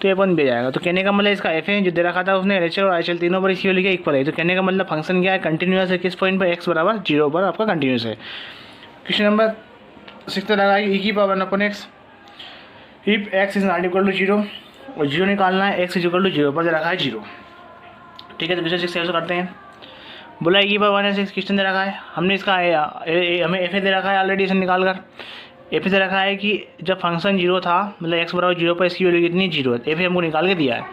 A: तो A/B आ जाएगा। तो कहने का मतलब इसका f है जो दे रखा था उसने, LHL और IHL तीनों पर इसकी वैल्यू क्या इक्वल है, तो कहने का मतलब फंक्शन क्या है, कंटिन्यूस है, किस पॉइंट पर x बराबर 0 पर आपका कंटिन्यूस है। क्वेश्चन नंबर 6 लगा e⁻1/x if x is not equal to 0, और 0 निकालना है, x इज इक्वल टू 0 पर दे रखा है 0, ठीक है। तो क्वेश्चन 6 करते हैं। बोला e⁻1/x क्वेश्चन दे रखा है, हमने इसका हमें f दे रखा है ऑलरेडी, इसे निकाल कर f दे रखा है कि जब फंक्शन 0 था, मतलब x बराबर 0 पर इसकी वैल्यू कितनी 0 है, f हमको निकाल के दिया है,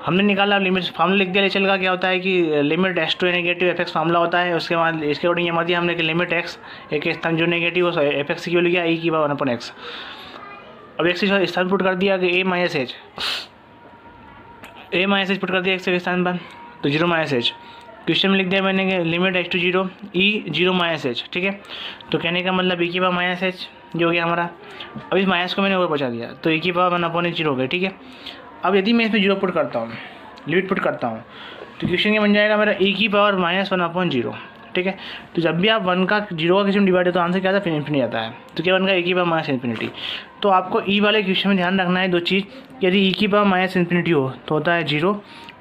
A: हमने निकाला। लिमिट फार्मूला लिख दिया, LHL का क्या होता है कि limit x to A negative fx formula होता है, उसके बाद इसके अकॉर्डिंग ये मत दिया हमने कि लिमिट x एक स्थान जो नेगेटिव हो fx की वैल्यू क्या e⁻1/x। अब x के स्थान पुट कर दिया कि a-h पुट कर दिया x के स्थान पर, तो 0-h। क्वेश्चन में लिख दिया मैंने कि लिमिट x टू 0 e0-h, ठीक है। तो कहने का मतलब e⁻h जो हो गया हमारा। अब इस माइनस को मैंने ऊपर पहुँचा दिया, तो e⁻1/h 0 हो गया, ठीक है। अब यदि मैं इसमें 0 पुट करता हूँ, लिमिट पुट करता हूँ, तो क्वेश्चन ये बन जाएगा मेरा e⁻1/0, ठीक है। तो जब भी आप 1 का 0 का क्वेश्चन डिवाइड है तो आंसर क्या आता है, फिर इन्फिनिटी आता है, तो क्या बन गया e⁻∞। तो आपको ई वाले क्वेश्चन में ध्यान रखना है दो चीज़, यदि e⁻∞ हो तो होता है 0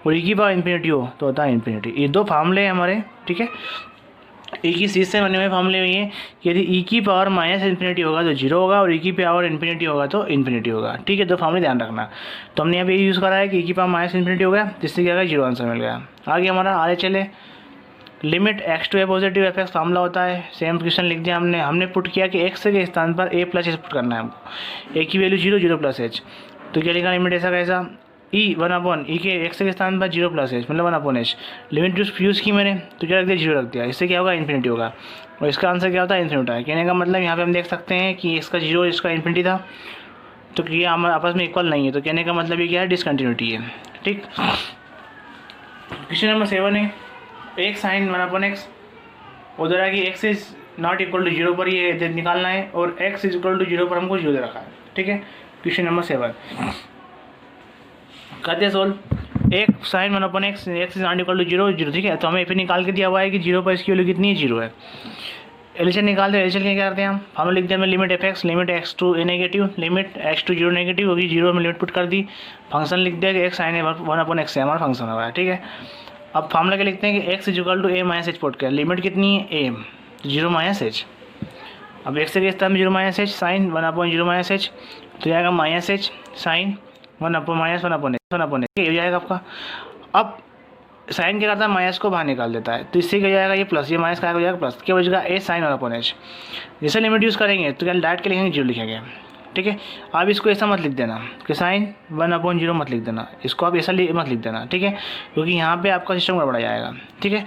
A: और e⁻∞ हो तो होता है इन्फिनिटी। ये दो फार्मूले हैं हमारे, ठीक है, एक ही चीज़ से बने हुए फार्मूले हुई हैं। यदि e⁻∞ होगा तो 0 होगा और e⁻∞ होगा तो इन्फिनिटी होगा, ठीक है। दो फार्मूले ध्यान रखना। तो हमने यहाँ पे यूज़ करा है कि e⁻∞ हो गया, जिससे क्या होगा 0 आंसर मिल गया। आगे हमारा RHL है, limit x to A positive fx formula होता है, सेम क्वेश्चन लिख दिया हमने पुट किया कि x के स्थान पर a+h पुट करना है हमको, a की वैल्यू 0-0+h, तो क्या लिखा लिमिट ऐसा कैसा e के x के स्थान पर 0+h मतलब 1/h, लिमिट यूज़ की मैंने, तो क्या रख दिया 0 रख दिया, इससे क्या होगा इन्फिनिटी होगा, और इसका आंसर क्या होता है इन्फिनिटी है। कहने का मतलब यहाँ पे हम देख सकते हैं कि इसका 0 इसका इन्फिनिटी था, तो ये आपस में इक्वल नहीं है, तो कहने का मतलब ये क्या है, डिसकंटिन्यूटी है, ठीक। क्वेश्चन नंबर 7 है, एक sin 1/x, उधर है कि x is not equal to 0 पर ये निकालना है और x इज इक्वल टू 0 पर हमको 0 दे रखा है, ठीक है। क्वेश्चन नंबर 7 करते हैं सोल्व। एक sin 1/x x is not equal to 0, ठीक है। तो हमें फिर निकाल के दिया हुआ है कि 0 पर इसकी वैल्यू कितनी है, 0 है। LHL निकालते हैं, LHL क्या करते हैं हम, फार्मूला लिखते हैं हमें limit fx limit x to A negative limit x to 0 negative होगी, 0 में लिमिट पुट कर दी, फंक्शन लिख दिया कि x sin 1/x है हमारा फंक्शन हुआ है, ठीक है। अब फार्मूला क्या लिखते हैं कि x is equal to a-h put कर, लिमिट कितनी है a, 0-h। अब x के स्थान में 0-h साइन 1/0-h, तो जाएगा -h साइन 1/-1/h ये जाएगा आपका। अब साइन क्या करता है, माइनस को बाहर निकाल देता है, तो इससे क्या जाएगा ये प्लस, ये माइनस का हो जाएगा प्लस, क्या बचेगा a साइन 1/h। जैसे लिमिट यूज़ करेंगे तो क्या डायरेक्ट के लिखेंगे 0 लिखेंगे, ठीक है। आप इसको ऐसा मत लिख देना कि साइन 1/0 मत लिख देना, इसको आप ऐसा मत लिख देना, ठीक है, क्योंकि यहाँ पे आपका सिस्टम गड़बड़ा जाएगा, ठीक है।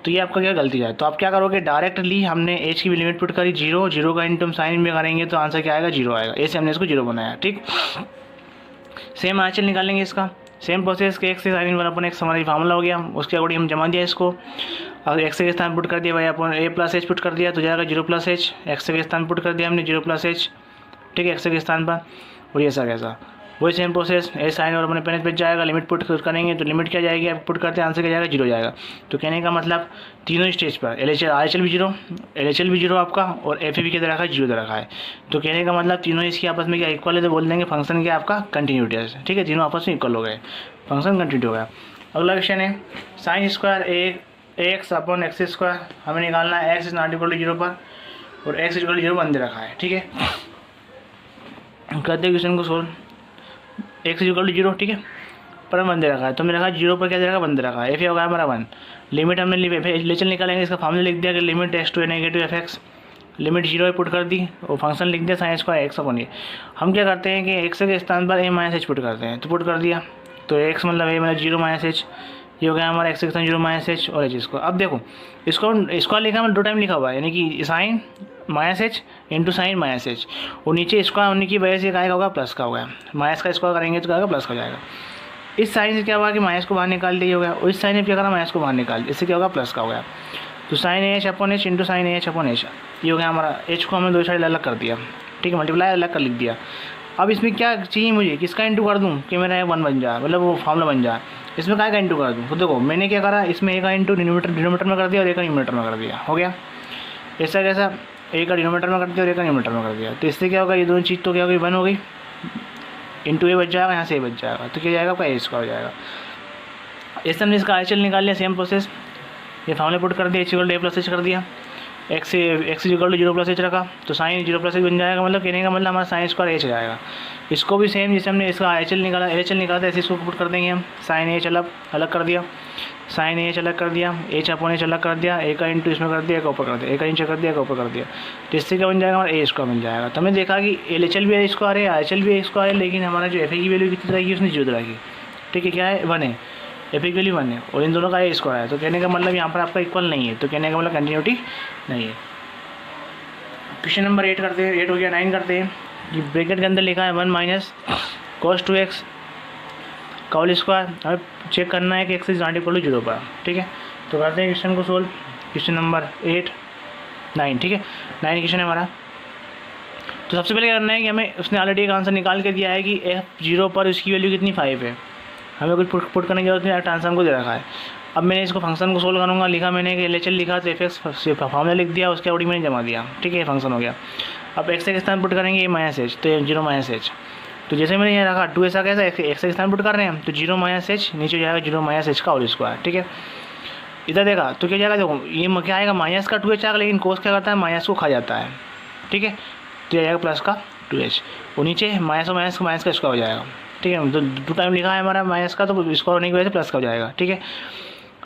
A: तो ये आपका क्या गलती है, तो आप क्या करोगे, डायरेक्टली हमने एच की भी लिमिट पुट करी 0 का इंटू हम साइन में करेंगे तो आंसर क्या आएगा 0 आएगा, ऐसे हमने इसको 0 बनाया, ठीक। सेम आंसर निकालेंगे इसका, सेम प्रोसेस के x से साइन 1/x हमारा फार्मूला हो गया, उसके अकॉर्डिंग हम जमा दिया इसको, और x के स्थान पुट कर दिया भाई a+h पुट कर दिया तो जाएगा 0+h, x के स्थान पुट कर दिया हमने 0+h, ठीक है, x के स्थान पर, और ये ऐसा कैसा वही सेम प्रोसेस ए साइन और अपने पेन पे जाएगा, लिमिट पुट करेंगे तो लिमिट क्या जाएगी, आप पुट करते हैं आंसर क्या जाएगा 0 जाएगा। तो कहने का मतलब तीनों स्टेज पर RHL भी 0, LHL भी 0 आपका, और FA भी क्या दे रखा है 0 दे रखा है, तो कहने का मतलब तीनों इसकी आपस में क्या इक्वल है, तो बोल देंगे फंक्शन क्या आपका कंटिन्यूटी है, ठीक है, तीनों आपस में इक्वल हो गए, फंक्शन कंटिन्यू हो गया। अगला क्वेश्चन है sin² ax/x², हमें निकालना है x is not equal to 0 पर, और एक्स इक्वल 0 वन दे रखा है, ठीक है। करते हैं क्वेश्चन को सोल्व। एक्स इक्वल 0, ठीक है, पर वन दे रखा है, तो मैंने रखा 0 पर क्या दे रखा, वन दे रखा है, एफ होगा हमारा 1। लिमिट हमने लेचल निकालेंगे, इसका फॉर्मूला लिख दिया कि limit X to negative F X, limit 0 put कर दी और फंक्शन लिख दिया sine square X upon A. हम क्या करते हैं कि एक्स के स्थान पर ए माइनस एच पुट करते हैं, तो पुट कर दिया, तो एक्स मतलब ए मतलब 0 माइनस एच, ये हो गया हमारा एक्स के स्थान 0 माइनस एच और एच इसको। अब देखो इसको लिखा मतलब 2 टाइम लिखा हुआ है, यानी कि sine minus H into sine minus H, और नीचे स्क्वायर होने की वजह से क्या होगा, प्लस का होगा, माइनस का स्क्वायर करेंगे तो क्या होगा, प्लस का हो जाएगा। इस साइन से क्या हुआ कि माइनस को बाहर निकाल दिया हो गया, और इस साइन में क्या करा, माइनस को बाहर निकाल, इससे क्या होगा, प्लस का हो गया। तो sine H upon H into sine H upon H, ये हो गया हमारा। एच को हमने दो साइड अलग कर दिया, ठीक है, मल्टीप्लाई अलग कर लिख दिया। अब इसमें क्या चाहिए मुझे, किसका इंटू कर दूँ कि मेरा 1 बन जाए, मतलब वो फॉर्मूला बन जाए। इसमें काय का इंटू कर दूँ, तो देखो मैंने क्या करा, इसमें ए का इंटू डिनोमीटर में कर दिया और ए का न्यूमरेटर में कर दिया, हो गया। ऐसा कैसा, ए का डिनोमीटर में कर दिया और ए का न्यूमरेटर में कर दिया, तो इससे क्या होगा, ये दोनों चीज़ तो क्या होगी, 1 हो गई, इंटू ए बच जाएगा, यहाँ से ए बच जाएगा, तो क्या जाएगा आपका ए स्क्वायर हो जाएगा। ऐसे हमने इसका आइचल निकाल लिया, सेम प्रोसेस, ये फॉर्मूला पुट कर दिया, H equal to A plus H कर दिया, X equal to 0 plus H रखा, तो साइन 0 प्लस एच बन जाएगा, मतलब कहने का मतलब हमारा साइन स्क्वायर एच जाएगा। इसको भी सेम जैसे हमने इसका एच एल निकाला था, ऐसे इसको पुट कर देंगे हम, साइन एच अलग कर दिया, साइन एच अलग कर दिया, एच अपॉन एच अलग कर दिया, ए का इंटू इसमें कर दिया, एक ऊपर कर दिया, ए का नीचे कर दिया, एक ऊपर कर दिया, तो इससे क्या बन जाएगा, हमारा ए स्क्वायर बन जाएगा। तो हमने देखा कि एल एच एल भी ए स्क्वायर है, एच एल भी ए स्क्वायर है, लेकिन हमारा जो एफ ए की वैल्यू कितनी रहेगी, उसने 0 रहेगी, ठीक है, क्या है 1 है, एफ ए की वैल्यू 1 है, और इन दोनों का ए स्क्वायर है, तो कहने का मतलब यहाँ पर आपका इक्वल नहीं है, तो कहने का मतलब कंटिन्यूटी नहीं है। क्वेश्चन नंबर 8 करते हैं, 8 हो गया, 9 करते हैं। ये ब्रैकेट के अंदर लिखा है 1 माइनस cos 2x का होल स्क्वायर, हमें चेक करना है कि X is not equal to 0 पर, ठीक है। तो करते हैं क्वेश्चन को सोल्व। क्वेश्चन नंबर 9, ठीक है, 9 क्वेश्चन है हमारा। तो सबसे पहले करना है कि हमें उसने ऑलरेडी एक आंसर निकाल के दिया है कि f0 पर उसकी वैल्यू कितनी 5 है, हमें कुछ पुट करने की जरूरत नहीं, आंसर को दे रखा है। अब मैंने इसको फंक्शन को सोल्व करूँगा, लिखा मैंने कि एल लिखा, तो एफ एक्स फॉर्मूला लिख दिया, उसके अकॉर्डिंग मैंने जमा दिया, ठीक है, फंक्शन हो गया। अब एक्स के स्थान पुट करेंगे ए माइनस एच, तो 0 माइनस एच, तो जैसे मैंने यहाँ रखा 2 ऐसा कैसा, एक्स के स्थान पुट कर रहे हैं हम, तो 0 माइनस एच नीचे जाएगा 0 माइनस एच का होल स्क्वायर, ठीक है। इधर देखा तो क्या जाएगा, देखो ये क्या आएगा, माइनस का 2h आएगा, लेकिन कोस क्या करता है, माइनस को खा जाता है, ठीक है, तो जाएगा प्लस का 2h, और नीचे माइनस और माइनस का स्क्वायर हो जाएगा, ठीक है। तो 2 टाइम लिखा है हमारा माइनस का, तो स्क्वायर होने की वजह से प्लस का हो जाएगा, ठीक है।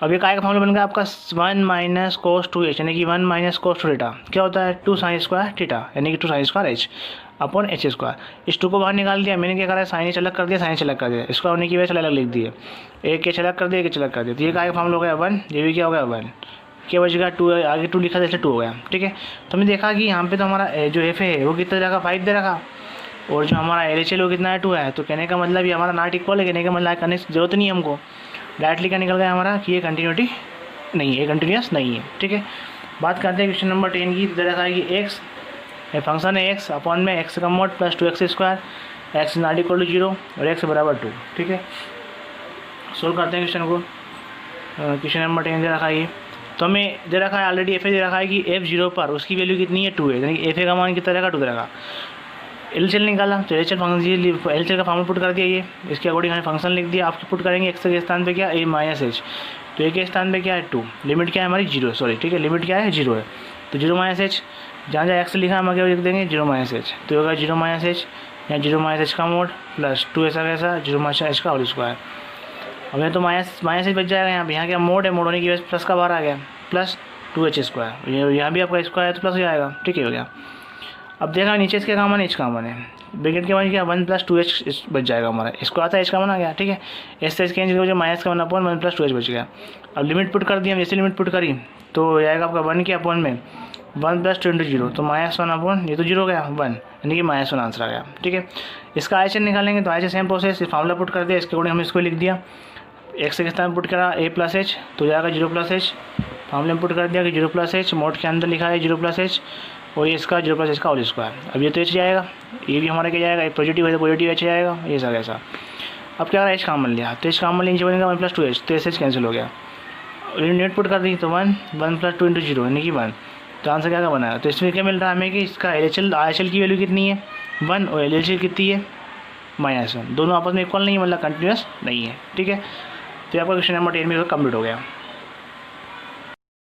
A: अब ये काय का फॉर्मूला बन गया आपका 1 माइनस कोस 2h, यानी कि 1 माइनस कोस 2 थीटा, क्या होता है 2 साइन स्क्वायर थीटा, यानी कि 2 sine square h upon H square. इस 2 को बाहर निकाल दिया, मैंने क्या करा है, साइन एच अलग कर दिया, साइन एच अलग कर दिया, स्क्वायर होने की वजह से अलग लिख दिए, एक एच अलग कर दिया, एक एच अलग कर दिया, तो ये काय का फॉर्मूला हो गया 1, ये भी क्या हो गया 1, क्या बच गया 2, आगे 2 लिखा था इसलिए 2 हो गया, ठीक है। तो हमने देखा कि यहाँ पे तो हमारा जो एफ है वो कितना दे रखा, 5 दे रखा, और जो हमारा एल एच एल वो कितना है 2 है, तो कहने का मतलब ये हमारा नॉट इक्वल है, कहने का मतलब करने की जरूरत नहीं है हमको, डायरेक्टली क्या निकल गया हमारा कि ये कंटिन्यूटी नहीं है, कंटिन्यूस नहीं है, ठीक है। बात करते हैं क्वेश्चन नंबर 10 की। दे रखा है कि एक्स फंक्शन है एक्स अपॉन में एक्स का mod plus 2x square, X not equal to 0 और एक्स बराबर 2, ठीक है। सोल्व करते हैं क्वेश्चन को। क्वेश्चन नंबर 10 दे रखा है ये, तो हमें दे रखा है ऑलरेडी एफ ए दे रखा है कि f0 पर उसकी वैल्यू कितनी है 2 है, यानी कि एफ ए का मान कितना रहेगा 2 रहेगा। एल एच एल निकाला, तो एल एच एल का फॉर्मूला पुट कर दिया, ये इसके अकॉर्डिंग हमें फंक्शन लिख दिया। आप पुट करेंगे एक्स के स्थान पे क्या ए माइनस एच, तो ए के स्थान पे क्या है 2, लिमिट क्या है हमारी 0, सॉरी ठीक है, लिमिट क्या है 0 है, तो 0 माइनस एच, जहाँ जहाँ एक्स लिखा हम आगे लिख देंगे 0 माइनस एच, तो होगा 0 माइनस एच यहाँ 0 माइनस एच का मोड प्लस 2 ऐसा कैसा 0 माइनस एच का होल स्क्वायर। अब ये तो माइनस एच बच जाएगा, यहाँ क्या मोड है, मोड होने की वजह से प्लस का बाहर आ गया, प्लस 2h स्क्वायर, यहाँ भी आपका स्क्वायर है तो प्लस हो जाएगा, ठीक है, हो गया। अब देखा नीचे इसके कामन एच कामन है, ब्रैकेट के मान क्या 1 प्लस 2h बच जाएगा हमारा, इसको आता है एच कामन आ गया, ठीक है। एस से इसके वजह माइनस का 1 प्लस 2h बच गया। अब लिमिट पुट कर दी हम, जैसे लिमिट पुट करी तो आएगा आपका 1 के अपॉन में 1 प्लस 2 इंटू 0, तो -1 अपॉन ये तो 0 हो गया 1, यानी कि -1 आंसर आ गया, ठीक है। इसका आइचर निकालेंगे तो Eicher same process, formula put कर दिया, इसके अकॉर्डिंग हमने इसको लिख दिया, एक्स के स्थान पुट करा a प्लस एच, तो जाएगा 0 प्लस एच, फार्मूले में पुट कर दिया कि 0 प्लस एच, मोड के अंदर लिखा है 0 प्लस एच और ये इसका 0 प्लस एच का होल स्क्वायर। अब ये तो एच जाएगा, ये भी हमारा क्या जाएगा, पॉजिटिव है तो पॉजिटिव एच जाएगा, ये सब ऐसा। अब क्या एच कामन लिया, तो एच कामन नीचे बनेगा 1 प्लस 2h, तो एच कैंसिल हो गया, यूनिट पुट कर दी तो 1 प्लस 2 इंटू 0 यानी कि 1, तो आंसर क्या बनाया। तो इसमें क्या मिल रहा है हमें कि इसका एल एच एल की वैल्यू कितनी है 1 और एल एच एल कितनी है -1, दोनों आपस में इक्वल नहीं है, मतलब कंटिन्यूस नहीं है, ठीक है। तो आपका क्वेश्चन नंबर 10 में कम्प्लीट हो गया।